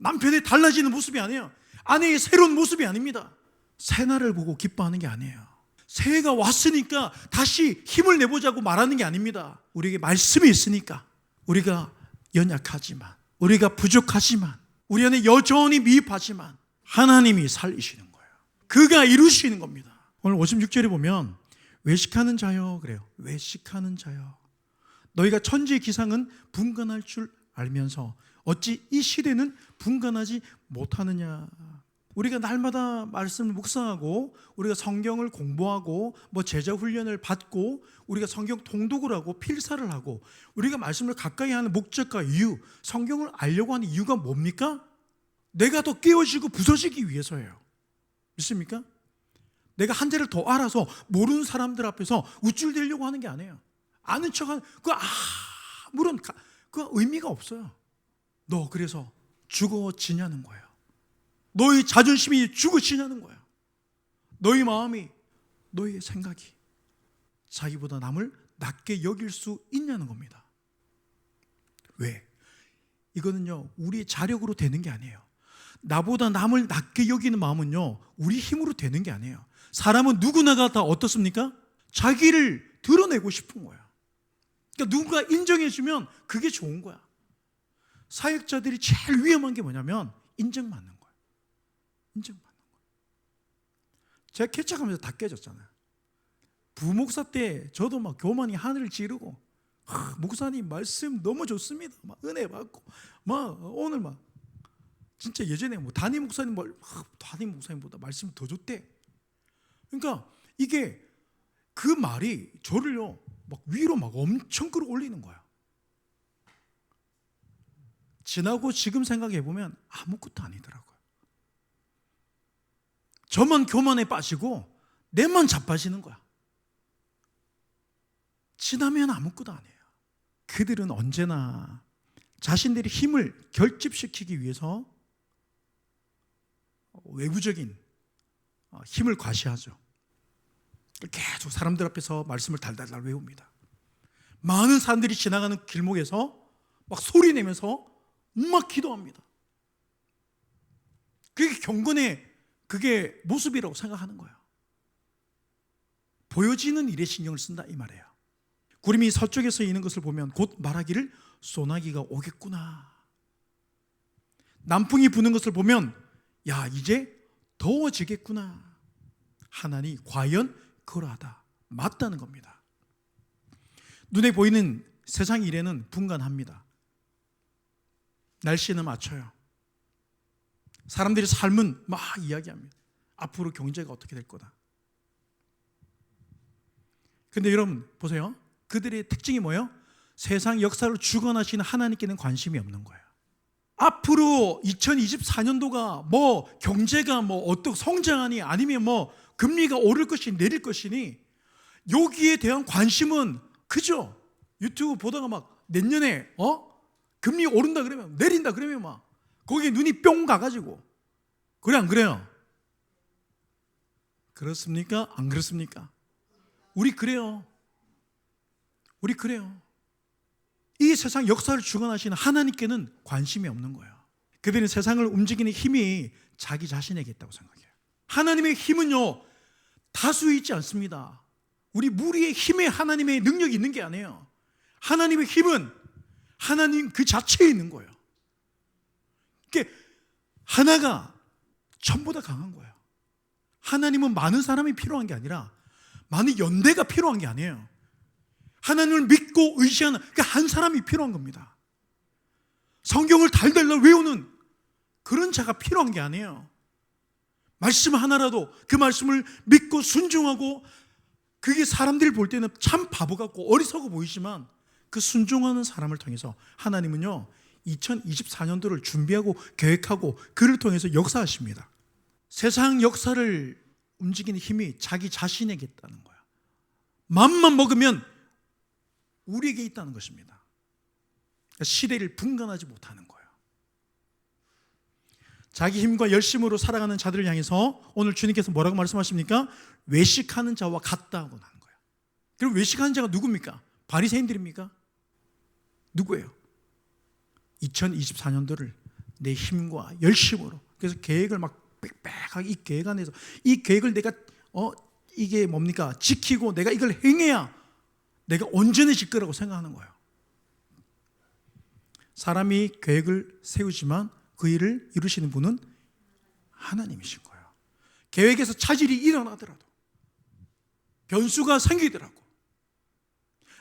남편이 달라지는 모습이 아니에요. 아내의 새로운 모습이 아닙니다. 새날을 보고 기뻐하는 게 아니에요. 새해가 왔으니까 다시 힘을 내보자고 말하는 게 아닙니다. 우리에게 말씀이 있으니까 우리가 연약하지만, 우리가 부족하지만, 우리 안에 여전히 미흡하지만 하나님이 살리시는 거예요. 그가 이루시는 겁니다. 오늘 56절에 보면 외식하는 자여 그래요. 외식하는 자여, 너희가 천지의 기상은 분간할 줄 알면서 어찌 이 시대는 분간하지 못하느냐. 우리가 날마다 말씀을 묵상하고 우리가 성경을 공부하고 제자 훈련을 받고 우리가 성경 통독을 하고 필사를 하고 우리가 말씀을 가까이 하는 목적과 이유, 성경을 알려고 하는 이유가 뭡니까? 내가 더 깨어지고 부서지기 위해서예요. 믿습니까? 내가 한 자를 더 알아서 모르는 사람들 앞에서 우쭐대려고 하는 게 아니에요. 아는 척하는 아무런 그 의미가 없어요. 너 그래서 죽어지냐는 거예요. 너희 자존심이 죽어지냐는 거예요. 너희 마음이, 너희의 생각이 자기보다 남을 낮게 여길 수 있냐는 겁니다. 왜? 이거는요, 우리의 자력으로 되는 게 아니에요. 나보다 남을 낮게 여기는 마음은요, 우리 힘으로 되는 게 아니에요. 사람은 누구나가 다 어떻습니까? 자기를 드러내고 싶은 거야. 그러니까 누군가 인정해주면 그게 좋은 거야. 사역자들이 제일 위험한 게 뭐냐면 인정받는 거예요. 인정받는 거예요. 제가 개척하면서 다 깨졌잖아요. 부목사 때 저도 막 교만이 하늘을 찌르고 목사님 말씀 너무 좋습니다. 막 은혜 받고 오늘 진짜 예전에 담임 목사님 담임 목사님보다 말씀 더 좋대. 그러니까 이게 그 말이 저를요 위로 엄청 끌어올리는 거야. 지나고 지금 생각해 보면 아무것도 아니더라고요. 저만 교만에 빠지고 내만 자빠지는 거야. 지나면 아무것도 아니에요. 그들은 언제나 자신들의 힘을 결집시키기 위해서 외부적인 힘을 과시하죠. 계속 사람들 앞에서 말씀을 달달달 외웁니다. 많은 사람들이 지나가는 길목에서 소리 내면서 기도합니다. 그게 경건의 그게 모습이라고 생각하는 거예요. 보여지는 일에 신경을 쓴다 이 말이에요. 구름이 서쪽에서 이는 것을 보면 곧 말하기를 소나기가 오겠구나. 남풍이 부는 것을 보면 야 이제 더워지겠구나. 하나니 과연 그러하다. 맞다는 겁니다. 눈에 보이는 세상 일에는 분간합니다. 날씨는 맞춰요. 사람들의 삶은 막 이야기합니다. 앞으로 경제가 어떻게 될 거다. 근데 여러분 보세요. 그들의 특징이 뭐예요? 세상 역사를 주관하시는 하나님께는 관심이 없는 거예요. 앞으로 2024년도가 경제가 어떻게 성장하니 아니면 금리가 오를 것이니 내릴 것이니 여기에 대한 관심은 그죠? 유튜브 보다가 내년에 금리 오른다 그러면 내린다 그러면 거기에 눈이 뿅 가가지고 그래 안 그래요? 그렇습니까? 안 그렇습니까? 우리 그래요. 우리 그래요. 이 세상 역사를 주관하시는 하나님께는 관심이 없는 거예요. 그들은 세상을 움직이는 힘이 자기 자신에게 있다고 생각해요. 하나님의 힘은요 다수에 있지 않습니다. 우리 무리의 힘에 하나님의 능력이 있는 게 아니에요. 하나님의 힘은 하나님 그 자체에 있는 거예요. 그러니까 하나가 전부 다 강한 거예요. 하나님은 많은 사람이 필요한 게 아니라 많은 연대가 필요한 게 아니에요. 하나님을 믿고 의지하는 한 사람이 필요한 겁니다. 성경을 달달달 외우는 그런 자가 필요한 게 아니에요. 말씀 하나라도 그 말씀을 믿고 순종하고 그게 사람들이 볼 때는 참 바보 같고 어리석어 보이지만 그 순종하는 사람을 통해서 하나님은요 2024년도를 준비하고 계획하고 그를 통해서 역사하십니다. 세상 역사를 움직이는 힘이 자기 자신에게 있다는 거예요. 맘만 먹으면 우리에게 있다는 것입니다. 시대를 분간하지 못하는 거예요. 자기 힘과 열심으로 살아가는 자들을 향해서 오늘 주님께서 뭐라고 말씀하십니까? 외식하는 자와 같다고 하는 거예요. 그럼 외식하는 자가 누굽니까? 바리새인들입니까? 누구예요? 2024년도를 내 힘과 열심으로. 그래서 계획을 막 빽빽하게 이 계획 안에서 이 계획을 내가 이게 뭡니까? 지키고 내가 이걸 행해야 내가 온전해질 거라고 생각하는 거예요. 사람이 계획을 세우지만 그 일을 이루시는 분은 하나님이신 거예요. 계획에서 차질이 일어나더라도, 변수가 생기더라도,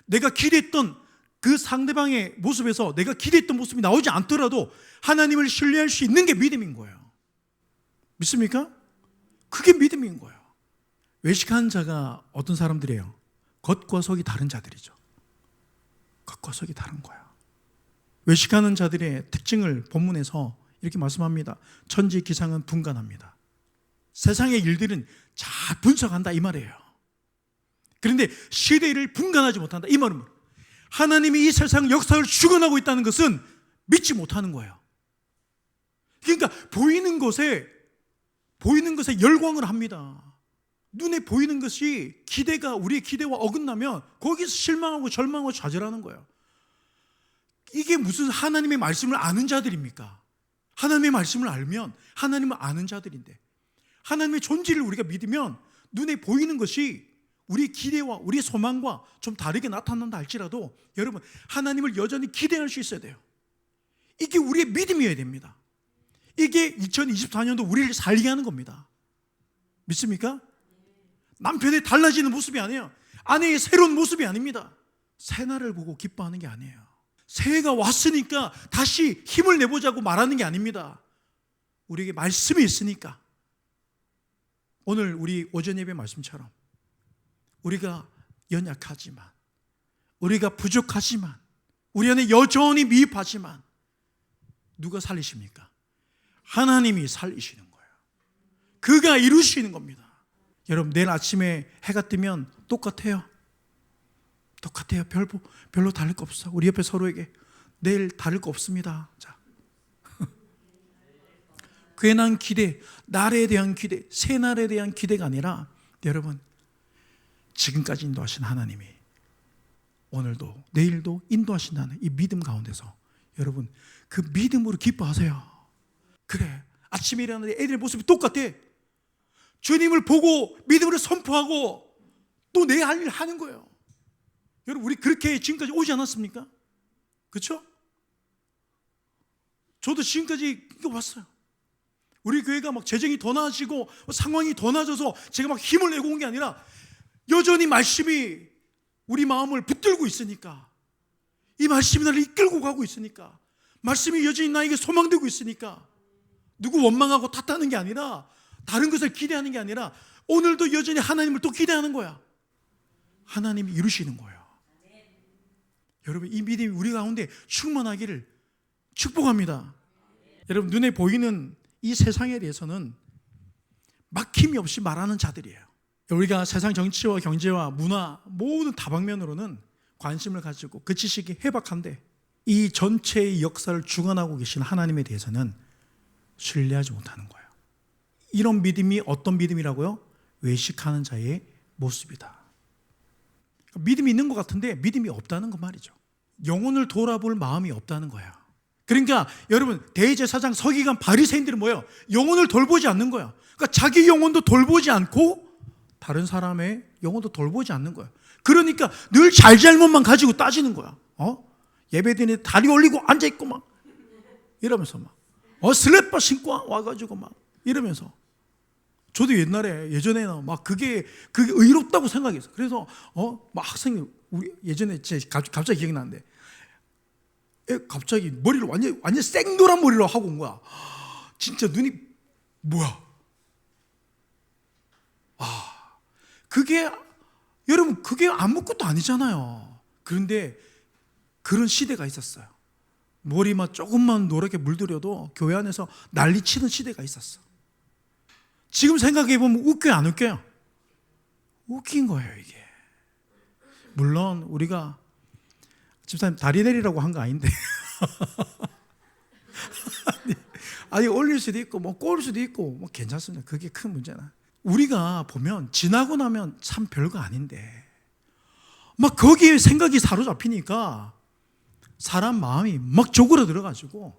내가 기대했던 그 상대방의 모습에서 내가 기대했던 모습이 나오지 않더라도 하나님을 신뢰할 수 있는 게 믿음인 거예요. 믿습니까? 그게 믿음인 거예요. 외식하는 자가 어떤 사람들이에요? 겉과 속이 다른 자들이죠. 겉과 속이 다른 거예요. 외식하는 자들의 특징을 본문에서 이렇게 말씀합니다. 천지 기상은 분간합니다. 세상의 일들은 잘 분석한다 이 말이에요. 그런데 시대를 분간하지 못한다 이 말은 뭐예요? 하나님이 이 세상 역사를 주관하고 있다는 것은 믿지 못하는 거예요. 그러니까 보이는 것에 열광을 합니다. 눈에 보이는 것이 우리의 기대와 어긋나면 거기서 실망하고 절망하고 좌절하는 거예요. 이게 무슨 하나님의 말씀을 아는 자들입니까? 하나님의 말씀을 알면 하나님을 아는 자들인데, 하나님의 존재를 우리가 믿으면 눈에 보이는 것이 우리의 기대와 우리의 소망과 좀 다르게 나타난다 할지라도 여러분, 하나님을 여전히 기대할 수 있어야 돼요. 이게 우리의 믿음이어야 됩니다. 이게 2024년도 우리를 살게 하는 겁니다. 믿습니까? 남편의 달라지는 모습이 아니에요. 아내의 새로운 모습이 아닙니다. 새날을 보고 기뻐하는 게 아니에요. 새해가 왔으니까 다시 힘을 내보자고 말하는 게 아닙니다. 우리에게 말씀이 있으니까. 오늘 우리 오전 예배 말씀처럼 우리가 연약하지만, 우리가 부족하지만, 우리 안에 여전히 미흡하지만 누가 살리십니까? 하나님이 살리시는 거예요. 그가 이루시는 겁니다. 여러분, 내일 아침에 해가 뜨면 똑같아요. 별로 다를 거 없어. 우리 옆에 서로에게 내일 다를 거 없습니다. 자, 괜한 기대, 날에 대한 기대, 새날에 대한 기대가 아니라 여러분, 지금까지 인도하신 하나님이 오늘도 내일도 인도하신다는 이 믿음 가운데서 여러분, 그 믿음으로 기뻐하세요. 그래, 아침에 일어나는데 애들의 모습이 똑같아. 주님을 보고 믿음으로 선포하고 또 내 할 일 하는 거예요. 여러분, 우리 그렇게 지금까지 오지 않았습니까? 그렇죠? 저도 지금까지 이거 왔어요. 우리 교회가 막 재정이 더 나아지고 상황이 더 나아져서 제가 막 힘을 내고 온 게 아니라 여전히 말씀이 우리 마음을 붙들고 있으니까, 이 말씀이 나를 이끌고 가고 있으니까, 말씀이 여전히 나에게 소망되고 있으니까, 누구 원망하고 탓하는 게 아니라, 다른 것을 기대하는 게 아니라 오늘도 여전히 하나님을 또 기대하는 거야. 하나님이 이루시는 거예요. 여러분, 이 믿음이 우리 가운데 충만하기를 축복합니다. 여러분, 눈에 보이는 이 세상에 대해서는 막힘이 없이 말하는 자들이에요. 우리가 세상 정치와 경제와 문화 모든 다방면으로는 관심을 가지고 그 지식이 해박한데, 이 전체의 역사를 주관하고 계신 하나님에 대해서는 신뢰하지 못하는 거예요. 이런 믿음이 어떤 믿음이라고요? 외식하는 자의 모습이다. 믿음이 있는 것 같은데 믿음이 없다는 거 말이죠. 영혼을 돌아볼 마음이 없다는 거야. 그러니까 여러분, 대제사장, 서기관, 바리새인들은 뭐예요? 영혼을 돌보지 않는 거야. 그러니까 자기 영혼도 돌보지 않고 다른 사람의 영혼도 돌보지 않는 거야. 그러니까 늘 잘잘못만 가지고 따지는 거야. 예배드리는데 다리 올리고 앉아있고 막 이러면서 막 슬래퍼 신고 와가지고 막 이러면서. 저도 예전에는 막 그게 의롭다고 생각했어. 그래서 막 학생이, 우리 예전에 제 갑자기 기억이 나는데, 갑자기 머리를 완전 생노란 머리로 하고 온 거야. 진짜 눈이 뭐야? 그게 여러분, 그게 아무것도 아니잖아요. 그런데 그런 시대가 있었어요. 머리만 조금만 노랗게 물들여도 교회 안에서 난리치는 시대가 있었어. 지금 생각해보면 웃겨요, 안 웃겨요? 웃긴 거예요, 이게. 물론 우리가 집사님 다리 내리라고 한 거 아닌데 아니 올릴 수도 있고 뭐 꼬을 수도 있고 뭐 괜찮습니다. 그게 큰 문제나. 우리가 보면 지나고 나면 참 별거 아닌데 막 거기에 생각이 사로잡히니까 사람 마음이 막 쪼그라들어가지고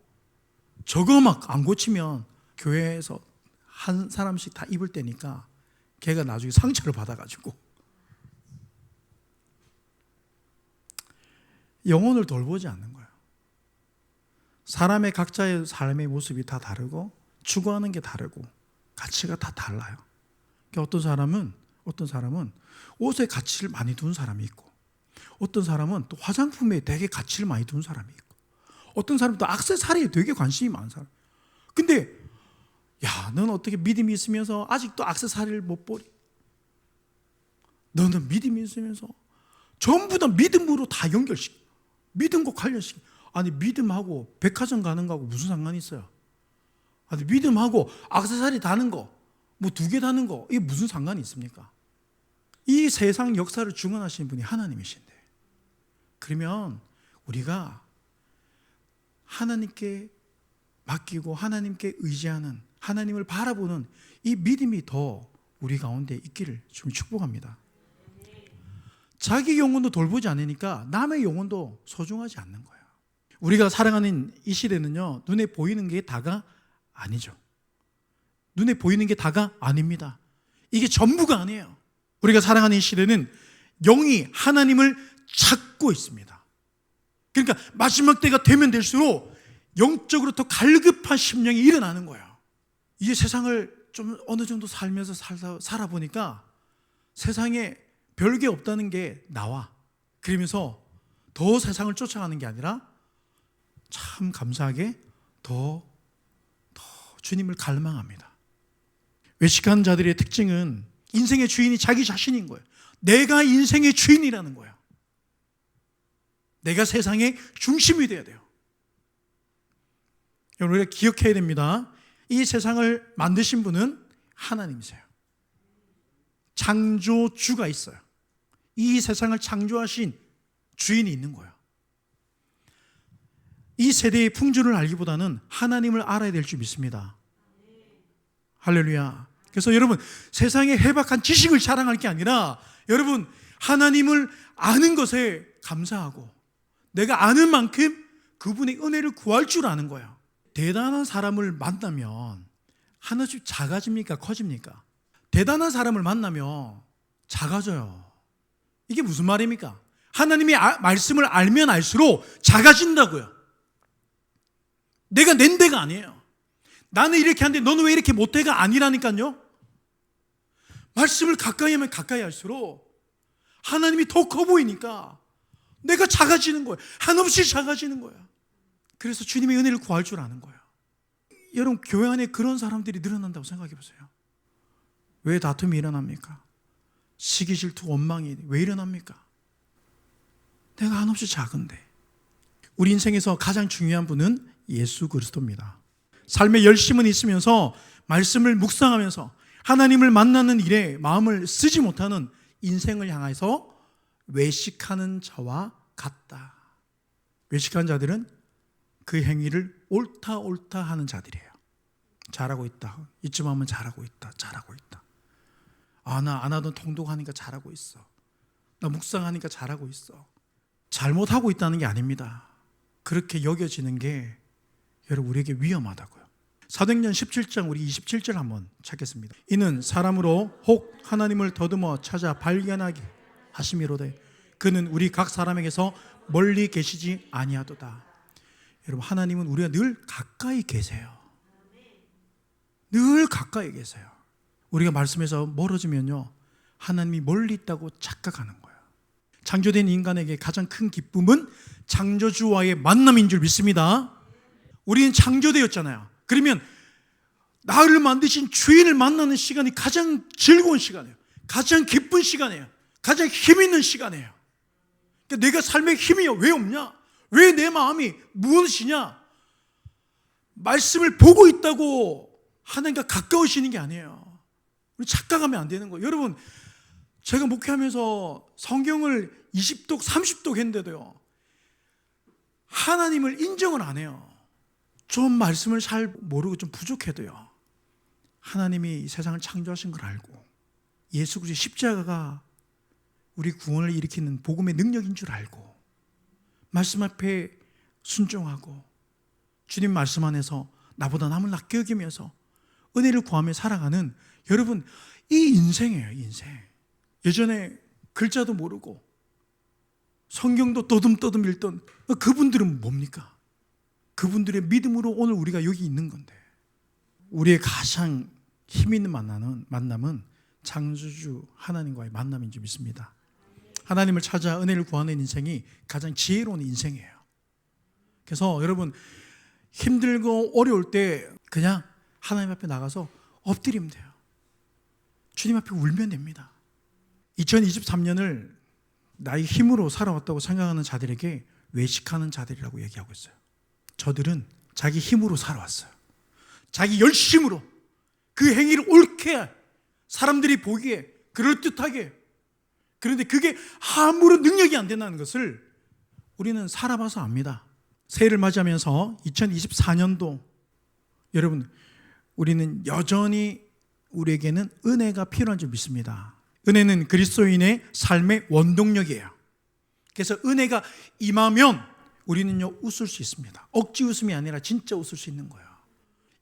저거 막 안 고치면 교회에서 한 사람씩 다 입을 때니까 걔가 나중에 상처를 받아가지고 영혼을 돌보지 않는 거예요. 사람의 각자의 삶의 모습이 다 다르고 추구하는 게 다르고 가치가 다 달라요. 그러니까 어떤 사람은 옷에 가치를 많이 두는 사람이 있고, 어떤 사람은 또 화장품에 되게 가치를 많이 두는 사람이 있고, 어떤 사람은 또 액세서리에 되게 관심이 많은 사람. 근데 야, 너는 어떻게 믿음이 있으면서 아직도 액세서리를 못 보리? 너는 믿음이 있으면서 전부 다 믿음으로 다 연결시켜. 믿음과 관련시켜. 아니, 믿음하고 백화점 가는 거하고 무슨 상관이 있어요? 아니, 믿음하고 액세서리 다는 거, 뭐 2개 다는 거, 이게 무슨 상관이 있습니까? 이 세상 역사를 주관하시는 분이 하나님이신데, 그러면 우리가 하나님께 맡기고 하나님께 의지하는, 하나님을 바라보는 이 믿음이 더 우리 가운데 있기를 좀 축복합니다. 자기 영혼도 돌보지 않으니까 남의 영혼도 소중하지 않는 거예요. 우리가 살아가는 이 시대는요, 눈에 보이는 게 다가 아니죠. 눈에 보이는 게 다가 아닙니다. 이게 전부가 아니에요. 우리가 살아가는 이 시대는 영이 하나님을 찾고 있습니다. 그러니까 마지막 때가 되면 될수록 영적으로 더 갈급한 심령이 일어나는 거예요. 이 세상을 좀 어느 정도 살면서 살아보니까 세상에 별게 없다는 게 나와. 그러면서 더 세상을 쫓아가는 게 아니라 참 감사하게 더 주님을 갈망합니다. 외식하는 자들의 특징은 인생의 주인이 자기 자신인 거예요. 내가 인생의 주인이라는 거예요. 내가 세상의 중심이 되어야 돼요. 여러분, 우리가 기억해야 됩니다. 이 세상을 만드신 분은 하나님이세요. 창조주가 있어요. 이 세상을 창조하신 주인이 있는 거예요. 이 세대의 풍조를 알기보다는 하나님을 알아야 될 줄 믿습니다. 할렐루야. 그래서 여러분, 세상의 해박한 지식을 자랑할 게 아니라 여러분, 하나님을 아는 것에 감사하고 내가 아는 만큼 그분의 은혜를 구할 줄 아는 거예요. 대단한 사람을 만나면 하나씩 작아집니까? 커집니까? 대단한 사람을 만나면 작아져요. 이게 무슨 말입니까? 하나님의 말씀을 알면 알수록 작아진다고요. 내가 낸 데가 아니에요. 나는 이렇게 하는데 너는 왜 이렇게 못해가 아니라니까요. 말씀을 가까이 하면 가까이 할수록 하나님이 더 커 보이니까 내가 작아지는 거예요. 한없이 작아지는 거예요. 그래서 주님의 은혜를 구할 줄 아는 거예요. 여러분, 교회 안에 그런 사람들이 늘어난다고 생각해 보세요. 왜 다툼이 일어납니까? 시기, 질투, 원망이 왜 일어납니까? 내가 한없이 작은데. 우리 인생에서 가장 중요한 분은 예수 그리스도입니다. 삶의 열심은 있으면서 말씀을 묵상하면서 하나님을 만나는 일에 마음을 쓰지 못하는 인생을 향해서 외식하는 자와 같다. 외식하는 자들은 그 행위를 옳다 하는 자들이에요. 잘하고 있다. 이쯤 하면 잘하고 있다. 아, 나 안 하던 통독하니까 잘하고 있어. 나 묵상하니까 잘하고 있어. 잘못하고 있다는 게 아닙니다. 그렇게 여겨지는 게 여러분, 우리에게 위험하다고요. 사도행전 17장 우리 27절 한번 찾겠습니다. 이는 사람으로 혹 하나님을 더듬어 찾아 발견하게 하심이로되 그는 우리 각 사람에게서 멀리 계시지 아니하도다. 여러분, 하나님은 우리가 늘 가까이 계세요. 늘 가까이 계세요. 우리가 말씀에서 멀어지면요, 하나님이 멀리 있다고 착각하는 거예요. 창조된 인간에게 가장 큰 기쁨은 창조주와의 만남인 줄 믿습니다. 우리는 창조되었잖아요. 그러면 나를 만드신 주인을 만나는 시간이 가장 즐거운 시간이에요. 가장 기쁜 시간이에요. 가장 힘 있는 시간이에요. 그러니까 내가 삶에 힘이 왜 없냐? 왜 내 마음이 무엇이냐? 말씀을 보고 있다고 하나님과 가까우시는 게 아니에요. 우리 착각하면 안 되는 거예요. 여러분, 제가 목회하면서 성경을 20독, 30독 했는데도요, 하나님을 인정을 안 해요. 좀 말씀을 잘 모르고 좀 부족해도요, 하나님이 이 세상을 창조하신 걸 알고 예수 그리스도의 십자가가 우리 구원을 일으키는 복음의 능력인 줄 알고 말씀 앞에 순종하고 주님 말씀 안에서 나보다 남을 낮게 여기면서 은혜를 구하며 살아가는 여러분, 이 인생이에요. 인생. 예전에 글자도 모르고 성경도 떠듬떠듬 읽던 그분들은 뭡니까? 그분들의 믿음으로 오늘 우리가 여기 있는 건데, 우리의 가장 힘 있는 만남은 창조주 하나님과의 만남인 줄 믿습니다. 하나님을 찾아 은혜를 구하는 인생이 가장 지혜로운 인생이에요. 그래서 여러분, 힘들고 어려울 때 그냥 하나님 앞에 나가서 엎드리면 돼요. 주님 앞에 울면 됩니다. 2023년을 나의 힘으로 살아왔다고 생각하는 자들에게 외식하는 자들이라고 얘기하고 있어요. 저들은 자기 힘으로 살아왔어요. 자기 열심으로 그 행위를 옳게 사람들이 보기에 그럴듯하게. 그런데 그게 아무런 능력이 안 된다는 것을 우리는 살아봐서 압니다. 새해를 맞이하면서 2024년도 여러분, 우리는 여전히 우리에게는 은혜가 필요한 줄 믿습니다. 은혜는 그리스도인의 삶의 원동력이에요. 그래서 은혜가 임하면 우리는요, 웃을 수 있습니다. 억지 웃음이 아니라 진짜 웃을 수 있는 거예요.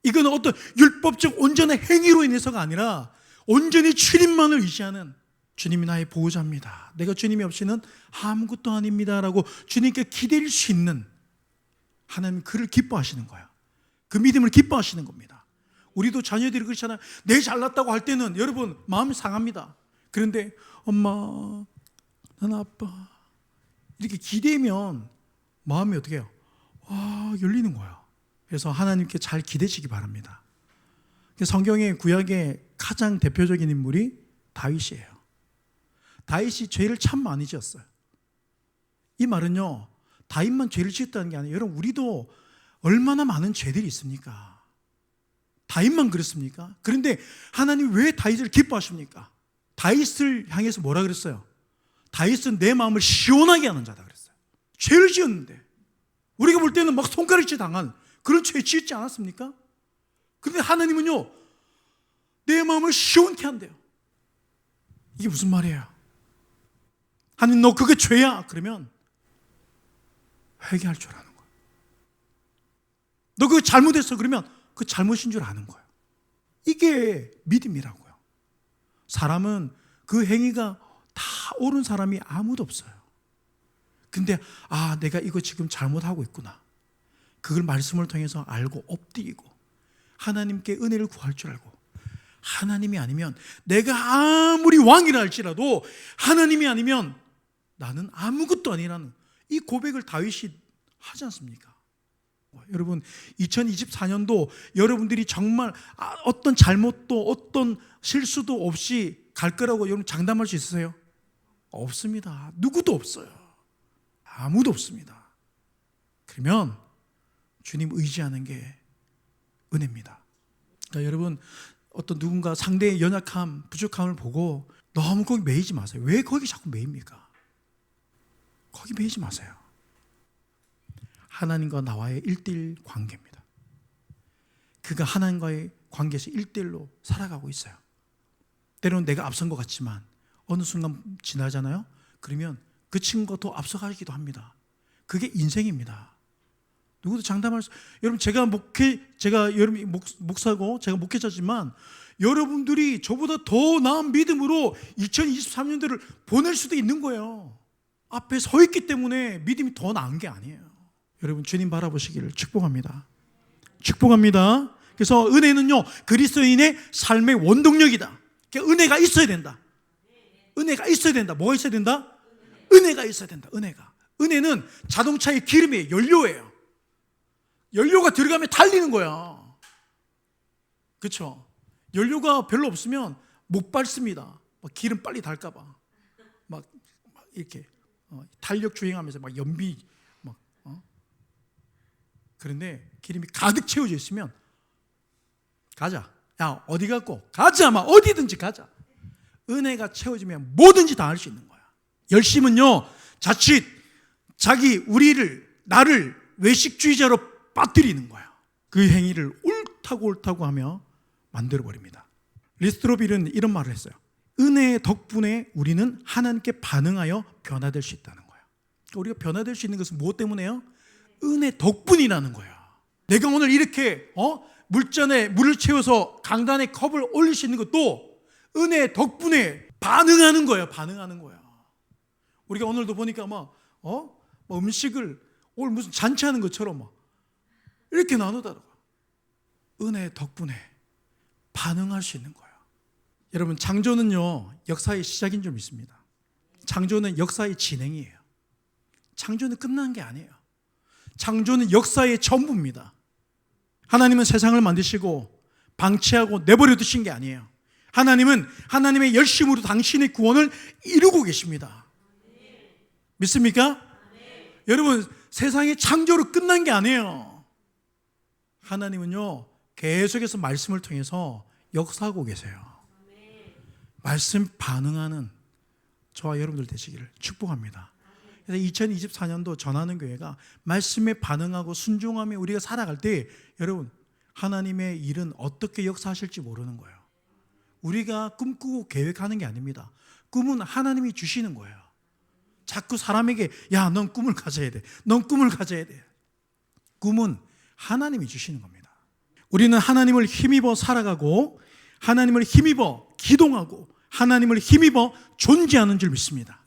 이건 어떤 율법적 온전한 행위로 인해서가 아니라 온전히 주님만을 의지하는, 주님이 나의 보호자입니다, 내가 주님이 없이는 아무것도 아닙니다 라고 주님께 기댈 수 있는, 하나님 그를 기뻐하시는 거예요. 그 믿음을 기뻐하시는 겁니다. 우리도 자녀들이 그렇잖아요. 내 잘났다고 할 때는 여러분 마음이 상합니다. 그런데 엄마, 난 아빠 이렇게 기대면 마음이 어떻게 해요? 열리는 거예요. 그래서 하나님께 잘 기대시기 바랍니다. 성경의 구약의 가장 대표적인 인물이 다윗이에요. 다윗이 죄를 참 많이 지었어요. 이 말은요, 다윗만 죄를 지었다는 게 아니에요. 여러분, 우리도 얼마나 많은 죄들이 있습니까? 다윗만 그렇습니까? 그런데 하나님 왜 다윗을 기뻐하십니까? 다윗을 향해서 뭐라 그랬어요? 다윗은 내 마음을 시원하게 하는 자다 그랬어요. 죄를 지었는데, 우리가 볼 때는 막 손가락질 당한 그런 죄 지었지 않았습니까? 그런데 하나님은요, 내 마음을 시원케 한대요. 이게 무슨 말이에요? 하나님, 너 그게 죄야. 그러면 회개할 줄 아는 거예요. 너 그거 잘못했어. 그러면 그 잘못인 줄 아는 거예요. 이게 믿음이라고요. 사람은 그 행위가 다 옳은 사람이 아무도 없어요. 근데 내가 이거 지금 잘못하고 있구나, 그걸 말씀을 통해서 알고 엎드리고 하나님께 은혜를 구할 줄 알고, 하나님이 아니면, 내가 아무리 왕이라 할지라도 하나님이 아니면 나는 아무것도 아니라는 이 고백을 다윗이 하지 않습니까? 여러분, 2024년도 여러분들이 정말 어떤 잘못도 어떤 실수도 없이 갈 거라고 여러분 장담할 수 있으세요? 없습니다. 누구도 없어요. 아무도 없습니다. 그러면 주님 의지하는 게 은혜입니다. 그러니까 여러분, 어떤 누군가 상대의 연약함, 부족함을 보고 너무 거기 매이지 마세요. 왜 거기 자꾸 매입니까? 거기 매이지 마세요. 하나님과 나와의 1:1 관계입니다. 그가 하나님과의 관계에서 1:1로 살아가고 있어요. 때로는 내가 앞선 것 같지만 어느 순간 지나잖아요. 그러면 그 친구가 더 앞서가기도 합니다. 그게 인생입니다. 누구도 장담할 수, 여러분, 제가 여러분 목사고 제가 목회자지만 여러분들이 저보다 더 나은 믿음으로 2023년도를 보낼 수도 있는 거예요. 앞에 서 있기 때문에 믿음이 더 나은 게 아니에요. 여러분, 주님 바라보시기를 축복합니다. 축복합니다. 그래서 은혜는요, 그리스도인의 삶의 원동력이다. 그러니까 은혜가 있어야 된다. 은혜가 있어야 된다. 뭐가 있어야 된다? 은혜가 있어야 된다. 은혜는 자동차의 기름이에요. 연료예요. 연료가 들어가면 달리는 거야. 그렇죠? 연료가 별로 없으면 못 밟습니다. 막 기름 빨리 달까봐 막 이렇게 탄력 주행하면서 막 연비 막 그런데 기름이 가득 채워져 있으면 가자. 야, 어디 갔고? 가자. 막 어디든지 가자. 은혜가 채워지면 뭐든지 다 할 수 있는 거야. 열심은요, 자칫 나를 외식주의자로 빠뜨리는 거야. 그 행위를 옳다고 하며 만들어버립니다. 리스트로빌은 이런 말을 했어요. 은혜의 덕분에 우리는 하나님께 반응하여 변화될 수 있다는 거예요. 우리가 변화될 수 있는 것은 무엇 때문에요? 은혜 덕분이라는 거예요. 내가 오늘 이렇게 물잔에 물을 채워서 강단에 컵을 올릴 수 있는 것도 은혜 덕분에 반응하는 거예요. 반응하는 거야. 우리가 오늘도 보니까 음식을 오늘 무슨 잔치하는 것처럼 이렇게 나누더라고요. 은혜 덕분에 반응할 수 있는 거예요. 여러분, 창조는요, 역사의 시작인 줄 믿습니다. 창조는 역사의 진행이에요. 창조는 끝난 게 아니에요. 창조는 역사의 전부입니다. 하나님은 세상을 만드시고 방치하고 내버려 두신 게 아니에요. 하나님은 하나님의 열심으로 당신의 구원을 이루고 계십니다. 믿습니까? 여러분, 세상의 창조로 끝난 게 아니에요. 하나님은요, 계속해서 말씀을 통해서 역사하고 계세요. 말씀 반응하는 저와 여러분들 되시기를 축복합니다. 그래서 2024년도 전하는 교회가 말씀에 반응하고 순종하며 우리가 살아갈 때 여러분, 하나님의 일은 어떻게 역사하실지 모르는 거예요. 우리가 꿈꾸고 계획하는 게 아닙니다. 꿈은 하나님이 주시는 거예요. 자꾸 사람에게 야, 넌 꿈을 가져야 돼. 넌 꿈을 가져야 돼. 꿈은 하나님이 주시는 겁니다. 우리는 하나님을 힘입어 살아가고 하나님을 힘입어 기동하고 하나님을 힘입어 존재하는 줄 믿습니다.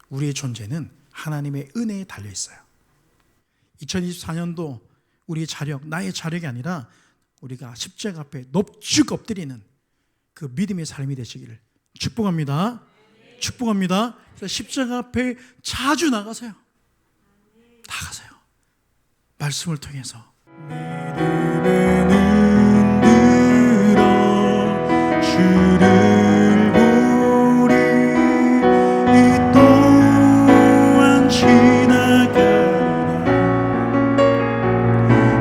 우리의 존재는 하나님의 은혜에 달려 있어요. 2024년도 우리의 자력, 나의 자력이 아니라 우리가 십자가 앞에 넙죽 엎드리는 그 믿음의 삶이 되시기를 축복합니다. 축복합니다. 그래서 십자가 앞에 자주 나가세요. 나가세요. 말씀을 통해서. 믿음의 눈 들어 주를 보리. 이 또한 지나가리라.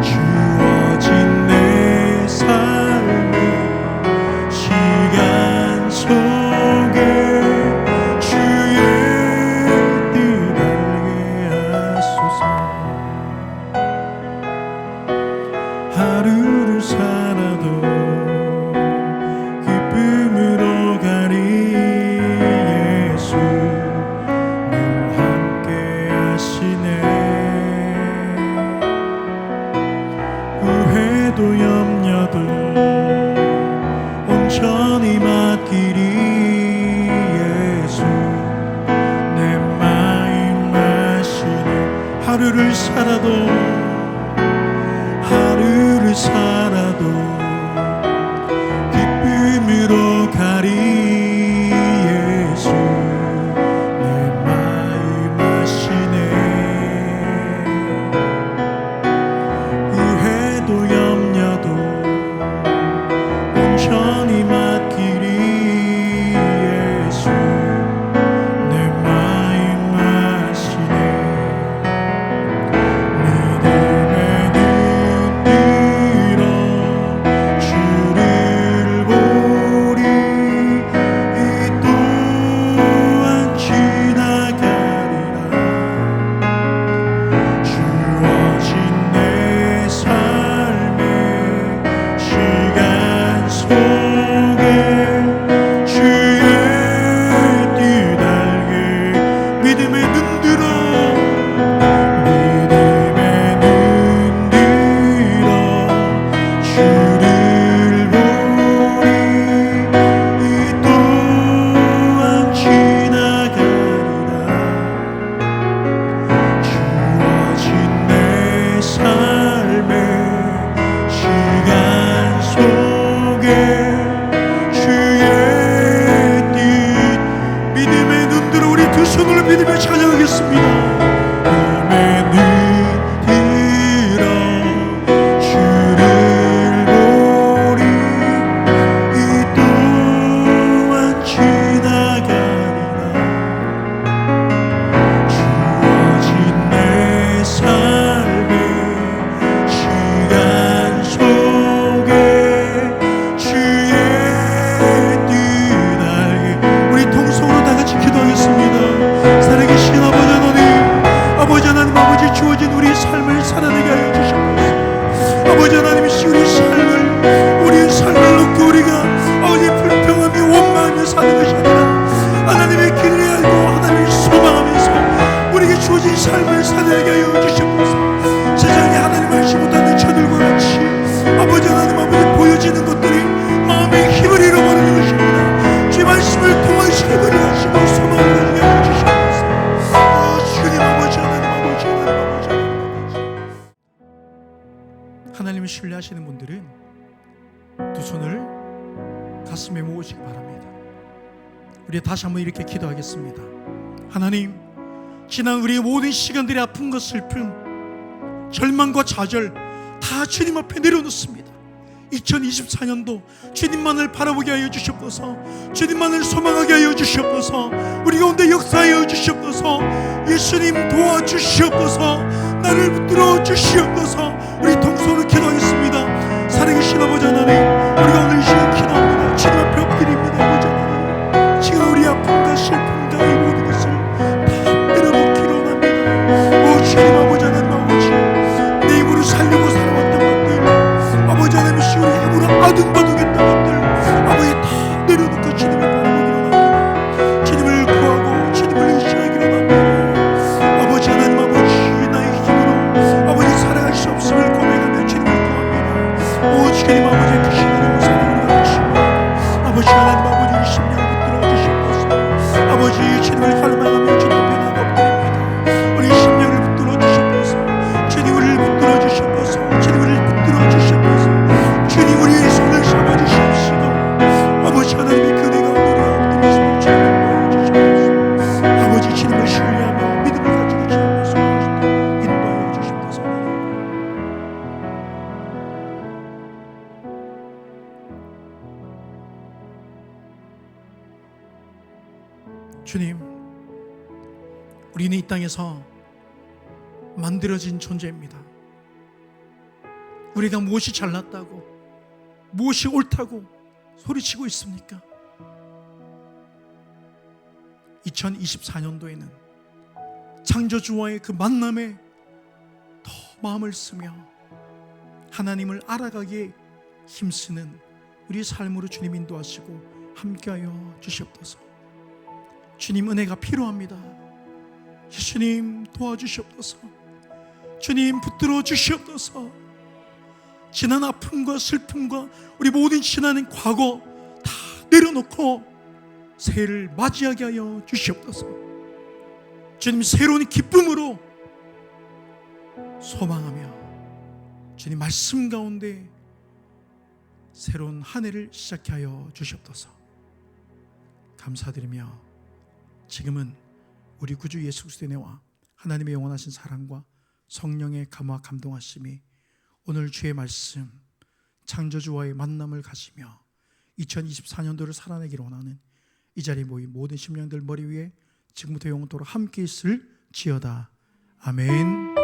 주어진 내 삶의 시간 속에 주의 뜻 알게 하소서. 하루를 살아도 기쁨으로 가리. 예수 늘 함께 하시네. 후회도 염려도 온전히 맡기리. 예수 내 마음 아시네. 하루를 살아도 기쁨으로 가리. 예수 내 마음 아시네. 후회도 염려도 온전히 맡기리. 예수 내 마음 아시네. 믿음의 눈 들어 주를 보리. 이 또한 지나가리라. 주어진 내 삶의 시간 속에 주의 뜻 알게. 믿음의 눈 들어 주를 보리. 이 또한 지나가리라. 주어진 내 삶의 시간 속에 주의 뜻. 믿음의 눈 들어 우리 두 손으로 믿으며 찬양하겠습니다. 믿음의 눈 들어 주를 신뢰하시는 분들은 두 손을 가슴에 모으시기 바랍니다. 우리 다시 한번 이렇게 기도하겠습니다. 하나님, 지난 우리의 모든 시간들의 아픔과 슬픔, 절망과 좌절 다 주님 앞에 내려놓습니다. 2024년도 주님만을 바라보게 하여 주시옵소서. 주님만을 소망하게 하여 주시옵소서. 우리 가운데 역사하여 주시옵소서. 예수님 도와주시옵소서. 나를 붙들어 주시옵소서. 우리 동서로 기도하겠습니다. 사랑하신 아버지 하나님, 우리가 오늘 이 시간 기도합니다. 주님 앞에 엎드립니다. 아버지 하나님, 지금 우리 아픔과 슬픔과 이 모든 것을 다 내려놓기로 원합니다. 오 주님 아버지 하나님, 아버지 내 입으로 살려고 살아왔던 것들, 아버지 하나님 우리 힘으로 아둥바둥했던 것들 아버지 다 내려놓고 주님을 바라보기로 합니다. 주님을 구하고 주님을 의지하기로 합니다. 아버지 하나님, 아버지 나의 힘으로 아버지 살아갈 수 없음을 고백하며 주님을 구합니다. 오 주님 아버지 그 시간에 사랑을 가르치고 아버지 하나님, 아버지 우리 심령을 붙들어 주시옵소서. 아버지 주님을 갈망하며 주님 앞에 나가 엎드립니다. 우리 심령을 붙들어 주시옵소서. 주님 우리를 붙들어 주시옵소서. 주님 우리를 붙들어 주시옵소서. 주님 우리의 손을 잡아주시옵시고 아버지 하나님의 그네가 오늘의 optimism을 주님을 보여주시옵소서. 아버지 주님을 신뢰하며 믿음을 가지고 주님의 손을 인도하여 주시옵소서. 주님, 우리는 이 땅에서 만들어진 존재입니다. 우리가 무엇이 잘났다고, 무엇이 옳다고 소리치고 있습니까? 2024년도에는 창조주와의 그 만남에 더 마음을 쓰며 하나님을 알아가기에 힘쓰는 우리 삶으로 주님 인도하시고 함께하여 주시옵소서. 주님 은혜가 필요합니다. 예수님 도와주시옵소서. 주님 붙들어 주시옵소서. 지난 아픔과 슬픔과 우리 모든 지나는 과거 다 내려놓고 새해를 맞이하게 하여 주시옵소서. 주님 새로운 기쁨으로 소망하며 주님 말씀 가운데 새로운 한 해를 시작해 하여 주시옵소서. 감사드리며 지금은 우리 구주 예수 그리스도의 은혜와 하나님의 영원하신 사랑과 성령의 감화 감동하심이 오늘 주의 말씀 창조주와의 만남을 가시며 2024년도를 살아내기를 원하는 이 자리에 모인 모든 심령들 머리 위에 지금부터 영원토록 함께 있을 지어다. 아멘.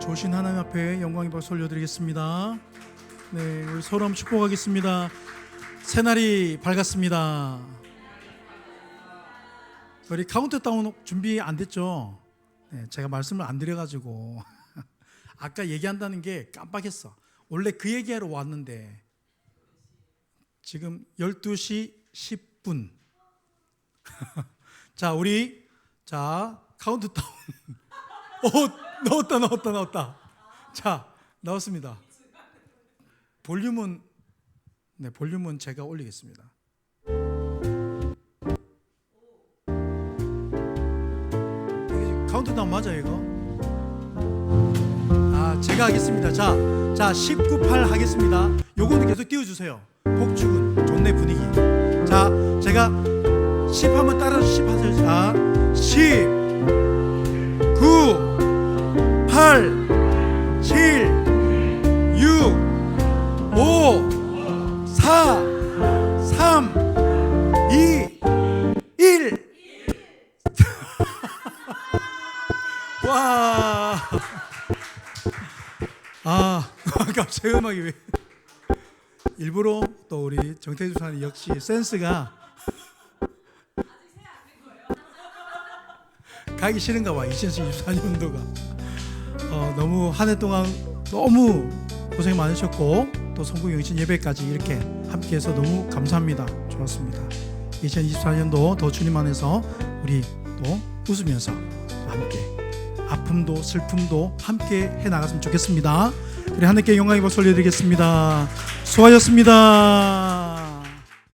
조신 하나님 앞에 영광의 박수 올려드리겠습니다. 네, 우리 서로 한번 축복하겠습니다. 새날이 밝았습니다. 우리 카운트다운 준비 안 됐죠? 네, 제가 말씀을 안 드려가지고 아까 얘기한다는 게 깜빡했어. 원래 그 얘기하러 왔는데 지금 12시 10분 자, 우리 카운트다운 넣었다. 자, 나왔습니다. 볼륨은 제가 올리겠습니다. 카운트다운 맞아요, 이거? 제가 하겠습니다. 자, 19, 8 하겠습니다. 요거는 계속 띄워주세요. 복축은 좋네, 분위기. 자, 제가 10 한번 따라서 10 하세요. 자, 10, 9, 8, 7, 6, 5, 4, 3, 2, 1. 와. 갑자기 음악이 왜? 일부러 또 우리 정태주 사님 역시 센스가 가기 싫은가 봐. 2024년도가 너무 한 해 동안 너무 고생 많으셨고 또 성국 영신 예배까지 이렇게 함께해서 너무 감사합니다. 좋았습니다. 2024년도 더 주님 안에서 우리 또 웃으면서 또 함께 아픔도 슬픔도 함께 해나갔으면 좋겠습니다. 우리 하나님께 영광의 박수 올려드리겠습니다. 수고하셨습니다.